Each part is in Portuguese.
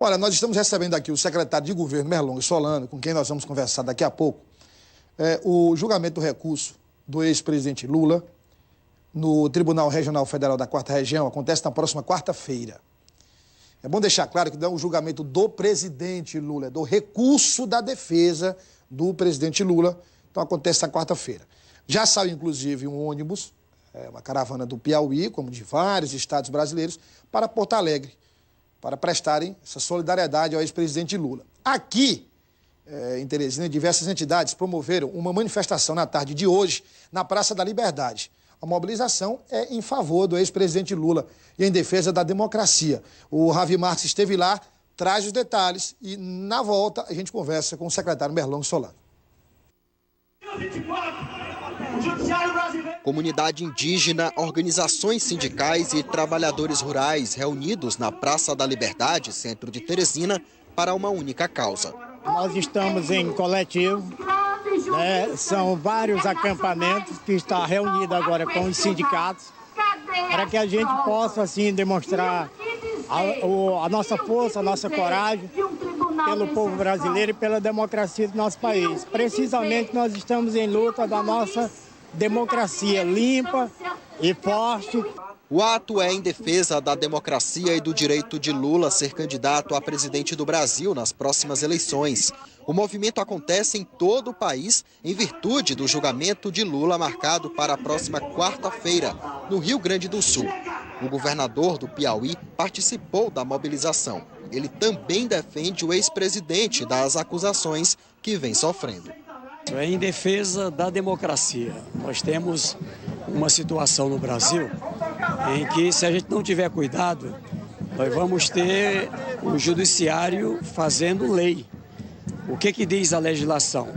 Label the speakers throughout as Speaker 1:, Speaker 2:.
Speaker 1: Olha, nós estamos recebendo aqui o secretário de Governo, Merlong Solano, com quem nós vamos conversar daqui a pouco, o julgamento do recurso do ex-presidente Lula no Tribunal Regional Federal da 4ª Região acontece na próxima quarta-feira. É bom deixar claro que não é um julgamento do presidente Lula, é do recurso da defesa do presidente Lula, então acontece na quarta-feira. Já saiu, inclusive, um ônibus, uma caravana do Piauí, como de vários estados brasileiros, para Porto Alegre, para prestarem essa solidariedade ao ex-presidente Lula. Aqui, em Teresina, diversas entidades promoveram uma manifestação na tarde de hoje na Praça da Liberdade. A mobilização é em favor do ex-presidente Lula e em defesa da democracia. O Ravi Marques esteve lá, traz os detalhes e, na volta, a gente conversa com o secretário Merlong Solano.
Speaker 2: Comunidade indígena, organizações sindicais e trabalhadores rurais reunidos na Praça da Liberdade, centro de Teresina, para uma única causa.
Speaker 3: Nós estamos em coletivo, são vários acampamentos que estão reunidos agora com os sindicatos, para que a gente possa, assim, demonstrar a nossa força, a nossa coragem pelo povo brasileiro e pela democracia do nosso país. Precisamente nós estamos em luta da nossa democracia limpa e forte.
Speaker 2: O ato é em defesa da democracia e do direito de Lula ser candidato a presidente do Brasil nas próximas eleições. O movimento acontece em todo o país em virtude do julgamento de Lula marcado para a próxima quarta-feira, no Rio Grande do Sul. O governador do Piauí participou da mobilização. Ele também defende o ex-presidente das acusações que vem sofrendo.
Speaker 4: É em defesa da democracia. Nós temos uma situação no Brasil em que, se a gente não tiver cuidado, nós vamos ter o judiciário fazendo lei. O que diz a legislação?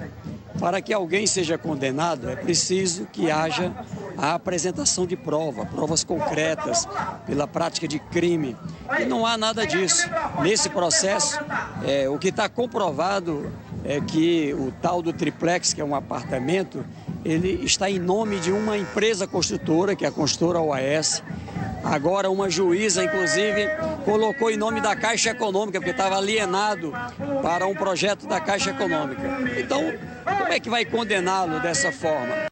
Speaker 4: Para que alguém seja condenado, é preciso que haja a apresentação de provas concretas pela prática de crime. E não há nada disso. Nesse processo, o que está comprovado é que o tal do triplex, que é um apartamento, ele está em nome de uma empresa construtora, que é a construtora OAS. Agora uma juíza, inclusive, colocou em nome da Caixa Econômica, porque estava alienado para um projeto da Caixa Econômica. Então, como é que vai condená-lo dessa forma?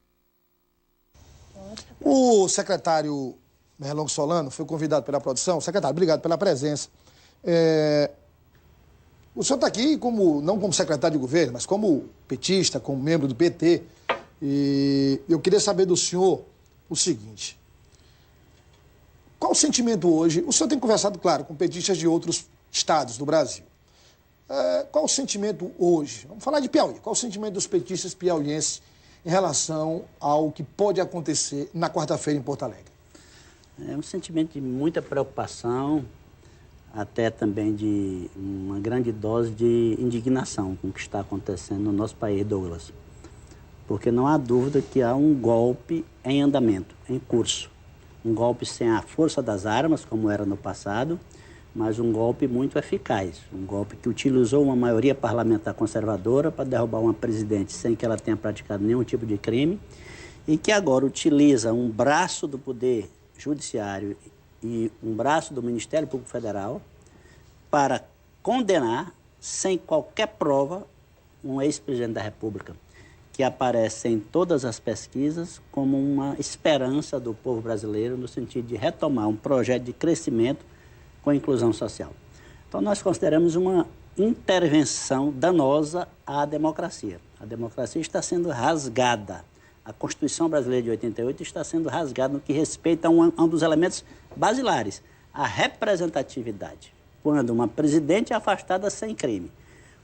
Speaker 1: O secretário Merlong Solano foi convidado pela produção. Secretário, obrigado pela presença. O senhor está aqui não como secretário de governo, mas como petista, como membro do PT. E eu queria saber do senhor o seguinte: qual o sentimento hoje? O senhor tem conversado, claro, com petistas de outros estados do Brasil. Qual o sentimento hoje? Vamos falar de Piauí. Qual o sentimento dos petistas piauienses em relação ao que pode acontecer na quarta-feira em Porto Alegre?
Speaker 5: É um sentimento de muita preocupação, até também de uma grande dose de indignação com o que está acontecendo no nosso país, Douglas. Porque não há dúvida que há um golpe em andamento, em curso. Um golpe sem a força das armas, como era no passado, mas um golpe muito eficaz. Um golpe que utilizou uma maioria parlamentar conservadora para derrubar uma presidente sem que ela tenha praticado nenhum tipo de crime e que agora utiliza um braço do Poder Judiciário e um braço do Ministério Público Federal para condenar, sem qualquer prova, um ex-presidente da República, que aparece em todas as pesquisas como uma esperança do povo brasileiro no sentido de retomar um projeto de crescimento com inclusão social. Então, nós consideramos uma intervenção danosa à democracia. A democracia está sendo rasgada. A Constituição Brasileira de 88 está sendo rasgada no que respeita a um dos elementos basilares, a representatividade. Quando uma presidente é afastada sem crime,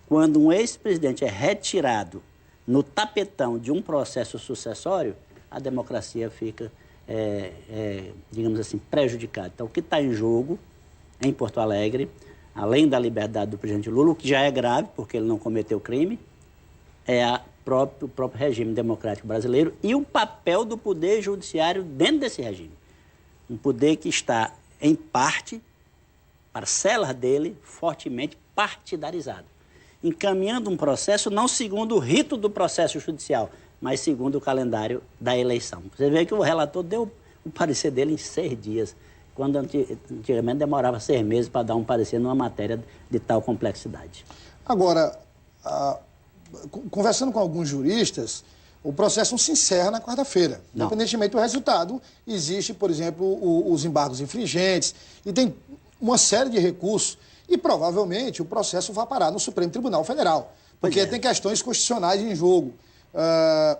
Speaker 5: quando um ex-presidente é retirado no tapetão de um processo sucessório, a democracia fica, digamos assim, prejudicada. Então, o que está em jogo em Porto Alegre, além da liberdade do presidente Lula, o que já é grave, porque ele não cometeu crime, é o próprio regime democrático brasileiro e o papel do Poder Judiciário dentro desse regime. Um poder que está, em parte, parcelas dele, fortemente partidarizado, encaminhando um processo não segundo o rito do processo judicial, mas segundo o calendário da eleição. Você vê que o relator deu o parecer dele em 6 dias. quando antigamente demorava 6 meses para dar um parecer numa matéria de tal complexidade.
Speaker 1: Agora, conversando com alguns juristas, o processo não se encerra na quarta-feira. Independentemente do resultado, existe, por exemplo, os embargos infringentes e tem uma série de recursos e provavelmente o processo vai parar no Supremo Tribunal Federal, porque tem questões constitucionais em jogo.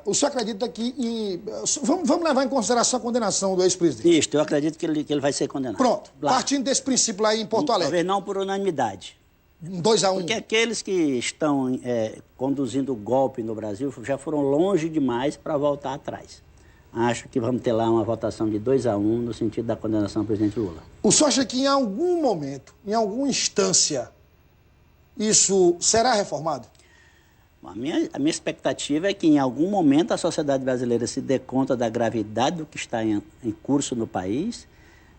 Speaker 1: O senhor acredita que... Vamos levar em consideração a condenação do ex-presidente?
Speaker 5: Isso, eu acredito que ele vai ser condenado.
Speaker 1: Pronto, partindo desse princípio lá em Porto Alegre.
Speaker 5: Talvez não por unanimidade.
Speaker 1: 2-1.
Speaker 5: Porque aqueles que estão conduzindo o golpe no Brasil já foram longe demais para voltar atrás. Acho que vamos ter lá uma votação de 2-1 no sentido da condenação do presidente Lula.
Speaker 1: O senhor acha que em algum momento, em alguma instância, isso será reformado?
Speaker 5: A minha expectativa é que em algum momento a sociedade brasileira se dê conta da gravidade do que está em curso no país,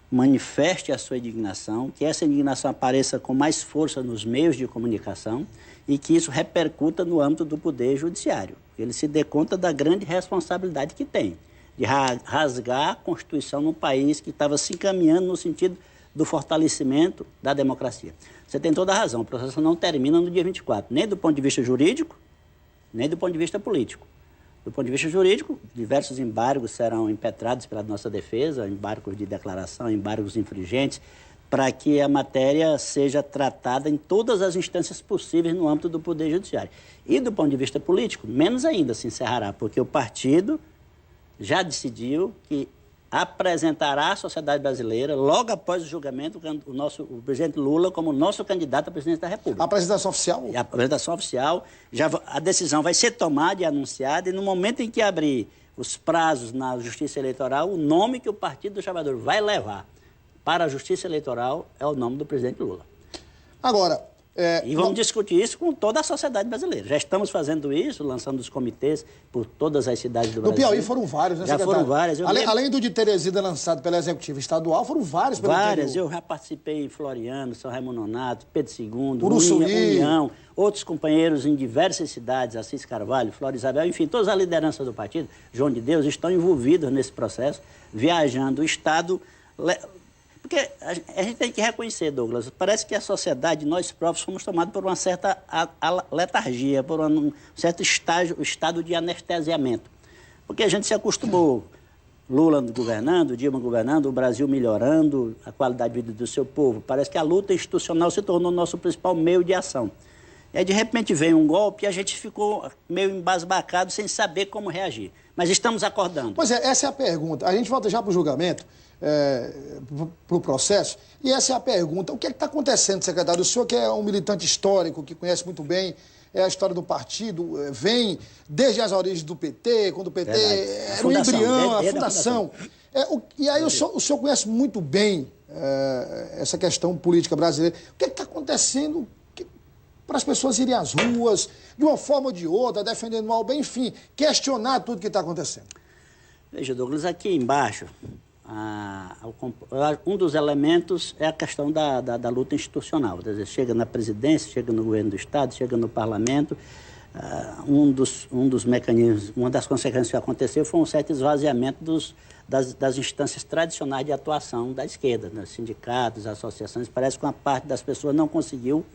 Speaker 5: manifeste a sua indignação, que essa indignação apareça com mais força nos meios de comunicação e que isso repercuta no âmbito do Poder Judiciário. Ele se dê conta da grande responsabilidade que tem de rasgar a Constituição num país que estava se encaminhando no sentido do fortalecimento da democracia. Você tem toda a razão, o processo não termina no dia 24, nem do ponto de vista jurídico, nem do ponto de vista político. Do ponto de vista jurídico, diversos embargos serão impetrados pela nossa defesa, embargos de declaração, embargos infringentes, para que a matéria seja tratada em todas as instâncias possíveis no âmbito do Poder Judiciário. E do ponto de vista político, menos ainda se encerrará, porque o partido já decidiu que apresentará à sociedade brasileira, logo após o julgamento, o presidente Lula como nosso candidato à presidência da República.
Speaker 1: A apresentação oficial?
Speaker 5: A apresentação oficial, a decisão vai ser tomada e anunciada, e no momento em que abrir os prazos na Justiça Eleitoral, o nome que o Partido dos Trabalhadores vai levar para a Justiça Eleitoral é o nome do presidente Lula.
Speaker 1: Agora...
Speaker 5: E vamos discutir isso com toda a sociedade brasileira. Já estamos fazendo isso, lançando os comitês por todas as cidades do Brasil.
Speaker 1: No Piauí foram vários, né, secretário?
Speaker 5: Já foram várias.
Speaker 1: Além do de Teresina lançado pela Executiva Estadual, foram vários pelo
Speaker 5: Várias. Eu já participei em Floriano, São Raimundo Nonato, Pedro II,
Speaker 1: Uruçuí,
Speaker 5: União, outros companheiros em diversas cidades, Assis Carvalho, Flora Isabel, enfim, todas as lideranças do partido, João de Deus, estão envolvidos nesse processo, viajando o Estado... Porque a gente tem que reconhecer, Douglas, parece que a sociedade, nós próprios, fomos tomados por uma certa letargia, por um certo estado de anestesiamento. Porque a gente se acostumou, Lula governando, Dilma governando, o Brasil melhorando, a qualidade de vida do seu povo. Parece que a luta institucional se tornou nosso principal meio de ação. E aí, de repente, veio um golpe e a gente ficou meio embasbacado, sem saber como reagir. Mas estamos acordando.
Speaker 1: Pois é, essa é a pergunta. A gente volta já para o julgamento, para o processo, e essa é a pergunta. O que é que está acontecendo, secretário? O senhor que é um militante histórico, que conhece muito bem a história do partido, vem desde as origens do PT, quando o PT era um embrião, a fundação. E aí o senhor conhece muito bem essa questão política brasileira. O que é que está acontecendo para as pessoas irem às ruas, de uma forma ou de outra, defendendo o mal bem, enfim, questionar tudo que está acontecendo?
Speaker 5: Veja, Douglas, aqui embaixo, um dos elementos é a questão da luta institucional. Quer dizer, chega na presidência, chega no governo do Estado, chega no parlamento. Um dos mecanismos, uma das consequências que aconteceu foi um certo esvaziamento das instâncias tradicionais de atuação da esquerda, né? Sindicatos, associações. Parece que uma parte das pessoas não conseguiu,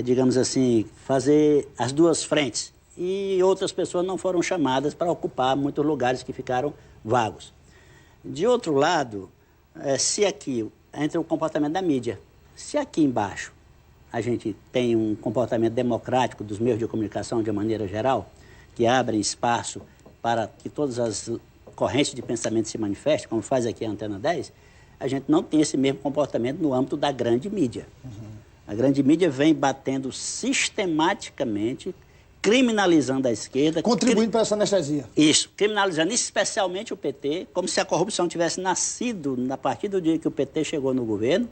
Speaker 5: digamos assim, fazer as duas frentes. E outras pessoas não foram chamadas para ocupar muitos lugares que ficaram vagos. De outro lado, se aqui entra o comportamento da mídia, se aqui embaixo a gente tem um comportamento democrático dos meios de comunicação de maneira geral, que abrem espaço para que todas as correntes de pensamento se manifestem, como faz aqui a Antena 10, a gente não tem esse mesmo comportamento no âmbito da grande mídia. A grande mídia vem batendo sistematicamente, criminalizando a esquerda.
Speaker 1: Contribuindo para essa anestesia.
Speaker 5: Isso, criminalizando especialmente o PT, como se a corrupção tivesse nascido a partir do dia que o PT chegou no governo.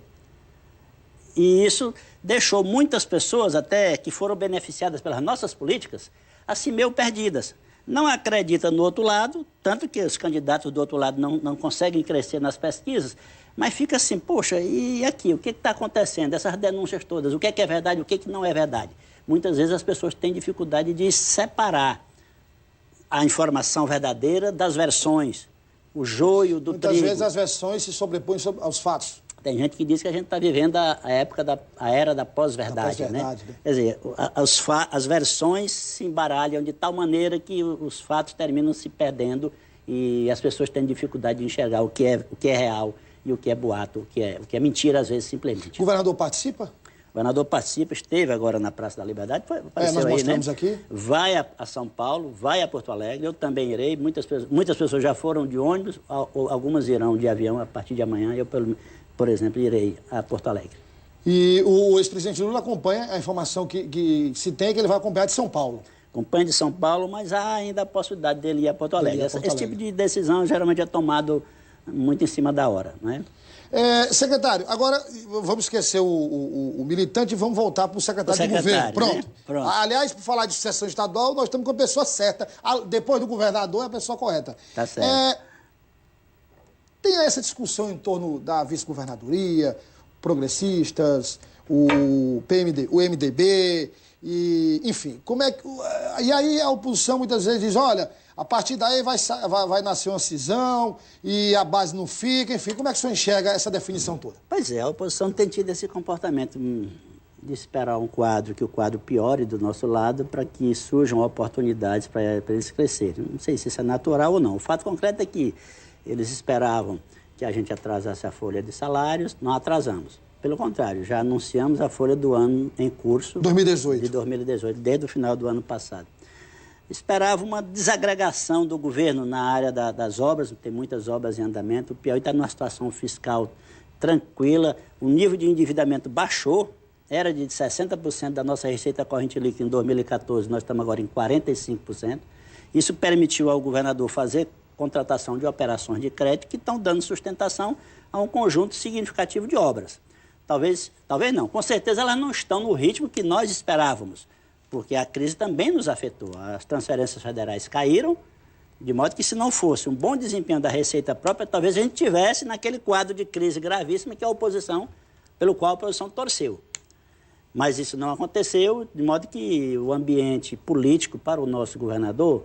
Speaker 5: E isso deixou muitas pessoas, até que foram beneficiadas pelas nossas políticas, assim meio perdidas. Não acredita no outro lado, tanto que os candidatos do outro lado não conseguem crescer nas pesquisas, mas fica assim, poxa, e aqui, o que está acontecendo? Essas denúncias todas, o que é verdade, o que não é verdade? Muitas vezes as pessoas têm dificuldade de separar a informação verdadeira das versões o joio do trigo.
Speaker 1: Muitas vezes as versões se sobrepõem aos fatos.
Speaker 5: Tem gente que diz que a gente está vivendo a era da pós-verdade, né? Quer dizer, as versões se embaralham de tal maneira que os fatos terminam se perdendo e as pessoas têm dificuldade de enxergar o que é real e o que é boato, o que é mentira, às vezes, simplesmente.
Speaker 1: O governador participa?
Speaker 5: O governador participa, esteve agora na Praça da Liberdade, apareceu
Speaker 1: nós mostramos
Speaker 5: aí, né?
Speaker 1: aqui.
Speaker 5: Vai a São Paulo, vai a Porto Alegre, eu também irei, muitas pessoas já foram de ônibus, algumas irão de avião a partir de amanhã, eu, por exemplo, irei a Porto Alegre.
Speaker 1: E o ex-presidente Lula acompanha a informação que se tem, que ele vai acompanhar de São Paulo.
Speaker 5: Acompanha de São Paulo, mas há ainda a possibilidade dele ir a Porto Alegre. Esse tipo de decisão geralmente é tomado muito em cima da hora, né?
Speaker 1: Secretário, agora vamos esquecer o militante e vamos voltar para o secretário de governo. Pronto.
Speaker 5: Né? Pronto.
Speaker 1: Aliás, por falar de sucessão estadual, nós estamos com a pessoa certa. Depois do governador, é a pessoa correta.
Speaker 5: Tá certo.
Speaker 1: Tem essa discussão em torno da vice-governadoria, progressistas, o MDB, e, enfim, como é que... E aí a oposição muitas vezes diz, olha, a partir daí vai nascer uma cisão e a base não fica, enfim, como é que o senhor enxerga essa definição toda?
Speaker 5: Pois é, a oposição tem tido esse comportamento de esperar que o quadro piore do nosso lado para que surjam oportunidades para eles crescerem. Não sei se isso é natural ou não. O fato concreto é que eles esperavam que a gente atrasasse a folha de salários, não atrasamos. Pelo contrário, já anunciamos a folha do ano em curso
Speaker 1: 2018.
Speaker 5: De 2018, desde o final do ano passado. Esperava uma desagregação do governo na área das obras, tem muitas obras em andamento, o Piauí está numa situação fiscal tranquila, o nível de endividamento baixou, era de 60% da nossa receita corrente líquida em 2014, nós estamos agora em 45%. Isso permitiu ao governador fazer contratação de operações de crédito que estão dando sustentação a um conjunto significativo de obras. Talvez não, com certeza elas não estão no ritmo que nós esperávamos, porque a crise também nos afetou. As transferências federais caíram, de modo que se não fosse um bom desempenho da receita própria, talvez a gente tivesse naquele quadro de crise gravíssima que a oposição, pelo qual a oposição torceu. Mas isso não aconteceu, de modo que o ambiente político para o nosso governador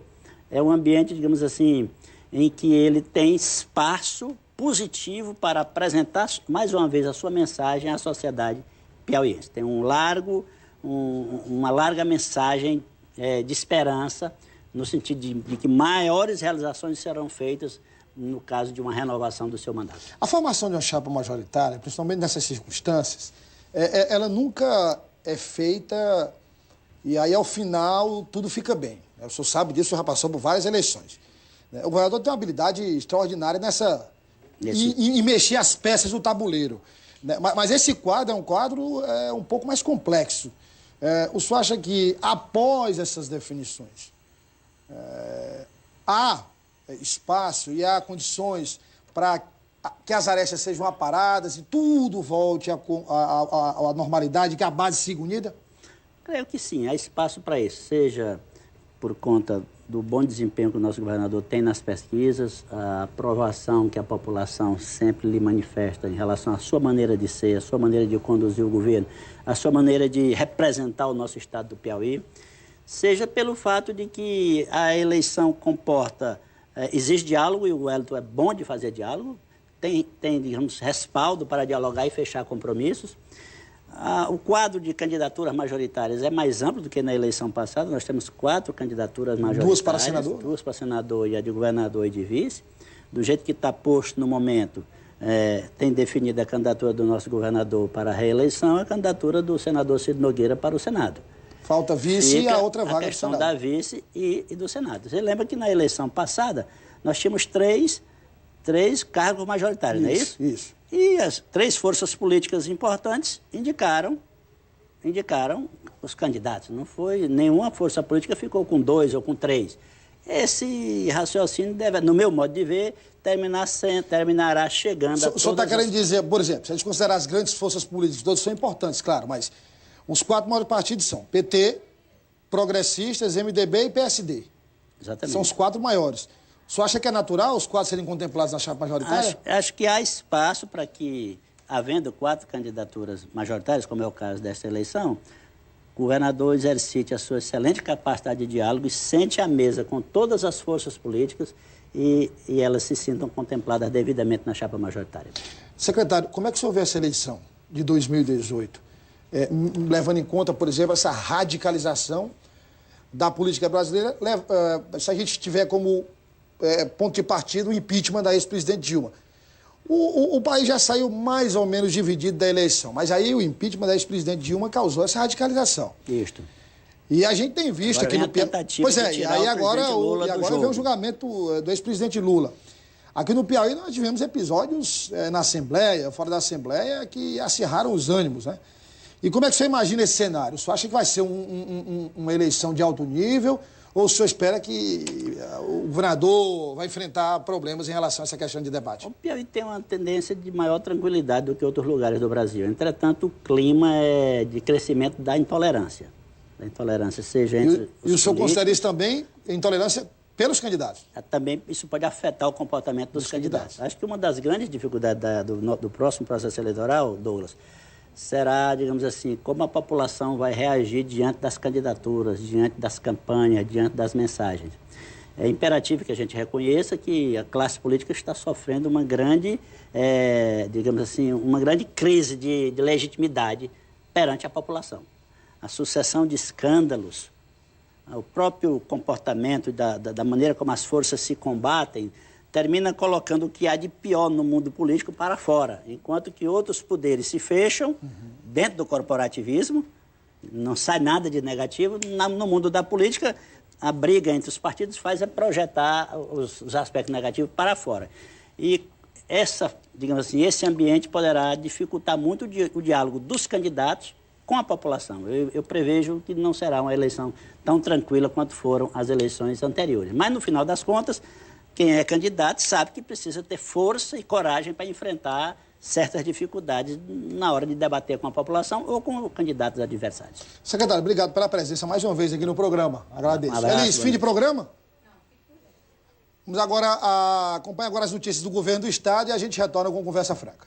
Speaker 5: é um ambiente, digamos assim, em que ele tem espaço positivo para apresentar mais uma vez a sua mensagem à sociedade piauiense. Tem uma larga mensagem de esperança, no sentido de que maiores realizações serão feitas no caso de uma renovação do seu mandato.
Speaker 1: A formação de uma chapa majoritária, principalmente nessas circunstâncias, ela nunca é feita e aí ao final tudo fica bem. O senhor sabe disso, o senhor já passou por várias eleições. O governador tem uma habilidade extraordinária em mexer as peças do tabuleiro. Mas esse quadro é um quadro um pouco mais complexo. O senhor acha que, após essas definições, há espaço e há condições para que as arestas sejam aparadas e tudo volte à normalidade, que a base siga unida?
Speaker 5: Creio que sim, há espaço para isso, seja por conta do bom desempenho que o nosso governador tem nas pesquisas, a aprovação que a população sempre lhe manifesta em relação à sua maneira de ser, à sua maneira de conduzir o governo, à sua maneira de representar o nosso estado do Piauí, seja pelo fato de que a eleição comporta, exige diálogo e o Wellington é bom de fazer diálogo, tem, digamos, respaldo para dialogar e fechar compromissos. O quadro de candidaturas majoritárias é mais amplo do que na eleição passada. Nós temos 4 candidaturas majoritárias.
Speaker 1: 2 para senador?
Speaker 5: 2 para senador e a de governador e de vice. Do jeito que está posto no momento, tem definido a candidatura do nosso governador para a reeleição, a candidatura do senador Cid Nogueira para o Senado.
Speaker 1: Falta vice e a outra vaga do Senado.
Speaker 5: A questão da vice e do Senado. Você lembra que na eleição passada nós tínhamos três cargos majoritários, não é isso?
Speaker 1: Isso.
Speaker 5: E as 3 forças políticas importantes indicaram os candidatos. Não foi, nenhuma força política ficou com 2 ou com 3. Esse raciocínio deve, no meu modo de ver, terminará chegando a
Speaker 1: O senhor está querendo dizer, por exemplo, se a gente considerar as grandes forças políticas, todas são importantes, claro, mas os 4 maiores partidos são PT, Progressistas, MDB e PSD.
Speaker 5: Exatamente.
Speaker 1: São os 4 maiores. O senhor acha que é natural os 4 serem contemplados na chapa majoritária?
Speaker 5: Acho que há espaço para que, havendo 4 candidaturas majoritárias, como é o caso desta eleição, o governador exercite a sua excelente capacidade de diálogo e sente à mesa com todas as forças políticas e elas se sintam contempladas devidamente na chapa majoritária.
Speaker 1: Secretário, como é que o senhor vê essa eleição de 2018? Levando em conta, por exemplo, essa radicalização da política brasileira, se a gente tiver como ponto de partida o impeachment da ex-presidente Dilma. O país já saiu mais ou menos dividido da eleição, mas aí o impeachment da ex-presidente Dilma causou essa radicalização.
Speaker 5: Isto.
Speaker 1: E a gente tem visto
Speaker 5: agora
Speaker 1: aqui no Piauí. Pois é, e aí agora vem o julgamento do ex-presidente Lula. Aqui no Piauí nós tivemos episódios na Assembleia, fora da Assembleia, que acirraram os ânimos, né? E como é que você imagina esse cenário? O senhor acha que vai ser uma eleição de alto nível ou o senhor espera que o governador vai enfrentar problemas em relação a essa questão de debate?
Speaker 5: O Piauí tem uma tendência de maior tranquilidade do que outros lugares do Brasil. Entretanto, o clima é de crescimento da intolerância. Da intolerância, seja entre
Speaker 1: E o senhor considera isso também intolerância pelos candidatos?
Speaker 5: Também isso pode afetar o comportamento dos candidatos. Acho que uma das grandes dificuldades do próximo processo eleitoral, Douglas, será, digamos assim, como a população vai reagir diante das candidaturas, diante das campanhas, diante das mensagens. É imperativo que a gente reconheça que a classe política está sofrendo uma grande, digamos assim, uma grande crise de legitimidade perante a população. A sucessão de escândalos, o próprio comportamento da maneira como as forças se combatem, termina colocando o que há de pior no mundo político para fora, enquanto que outros poderes se fecham dentro do corporativismo, não sai nada de negativo. No mundo da política, a briga entre os partidos projetar os aspectos negativos para fora. E digamos assim, esse ambiente poderá dificultar muito o diálogo dos candidatos com a população. Eu prevejo que não será uma eleição tão tranquila quanto foram as eleições anteriores. Mas, no final das contas, quem é candidato sabe que precisa ter força e coragem para enfrentar certas dificuldades na hora de debater com a população ou com candidatos adversários.
Speaker 1: Secretário, obrigado pela presença mais uma vez aqui no programa. Agradeço. Elis, fim de programa? Vamos agora acompanhar agora as notícias do governo do estado e a gente retorna com Conversa Franca.